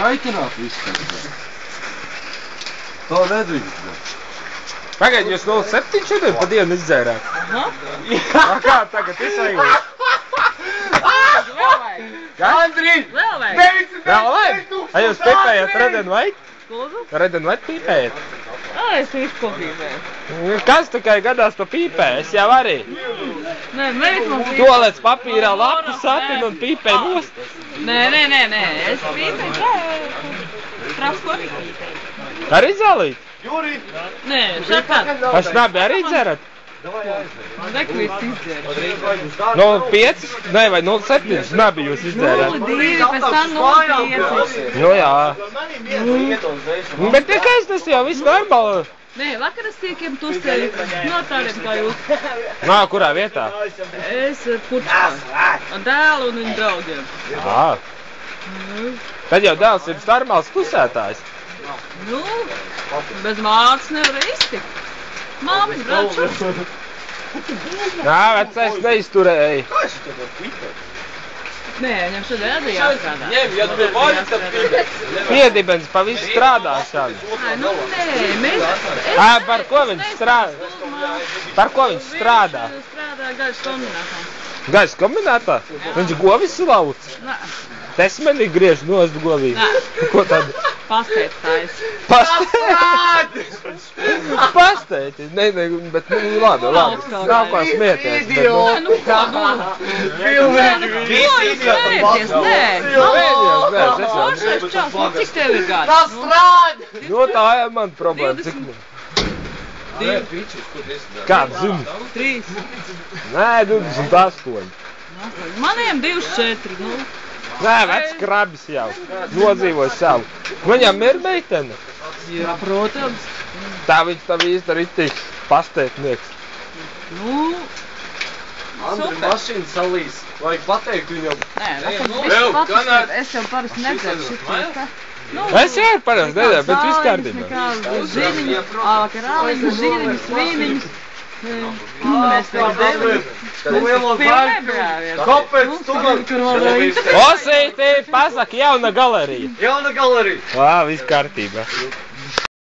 kaitināt visu. Tā nedrīkst. Pagaid, jūs 07 šodien pa dienu izdzērāt? Aha. Kā tagad izsajūt? Vēl vajag. Andrij! Vēl vajag. Vēl vajag? A jūs pipējat Red and White? Lūdzu? Red and White pipējat? Es visu ko pīpēju. Kas tikai gadās to pīpē? Es jau arī. Nē, mēs man pīpēju. Tolēc papīrā lapu satin un pīpē nost. Nē. Es pīpēju. Trasko arī pīpēju. Arī zālīt? Juri! Nē, šatāt. A šnabi arī dzerat? Reku viss izdzēru. 05? Nē, vai 07 šnabi jūs izdzērat? 02, pēc tam 05. Nu jā. Bet nekas tas jau viss normāli. Nē, vakar es tiekiem tusēju no tādiem kā jūs. Nā, kurā vietā? Es Pučkā. Ar dēlu un viņu draugiem. Ā. Tad jau dēls ir normāls tusētājs. Nu, bez mātes nevar iztikt. Māmas braučas. Nā, vecais neizturēja. Nē, viņam šodien arī jāstrādā. Ja tu vari, tad pīpē. Piedibens pa visu strādāšanu. Ai, nu nē, mēs... Par ko viņš strādā? Par ko viņš strādā? Strādā gaļas kombinātā. Gaļas kombinātā? Viņš govis lauc? Nē. Tesmenī griež nost govī. Ko tad? Pastēt tais. Pastēti? Nē, bet nu labi. Nav kā smieties. Nu kā, smieties, nē. Foršais čals, nu cik tev ir gadi? Tas strād! Nu tā ir man problēma, cik man. Kāds zini? 3. Nē, 28. Maniem 24, nu. Nē, vecs krabis jau. Nodzīvoja savu. Viņam ir meitene? Jā, protams. Tā viņš tam īsti ritīgs pastētnieks. Nu, Andri mašīna salīs. Vajag pateikt viņam. nē, es jau parasti nedzeru šitos, ka... Es jau parasti nedzeru, bet viss kārtībā. Nekādas ziņas, karāliņas, ziņas, vīniņas. Mēs tagad deviņas. Kāpēc tu man? Osītī, pasaka, jauna galerija. Jauna galerija. Viss kārtībā.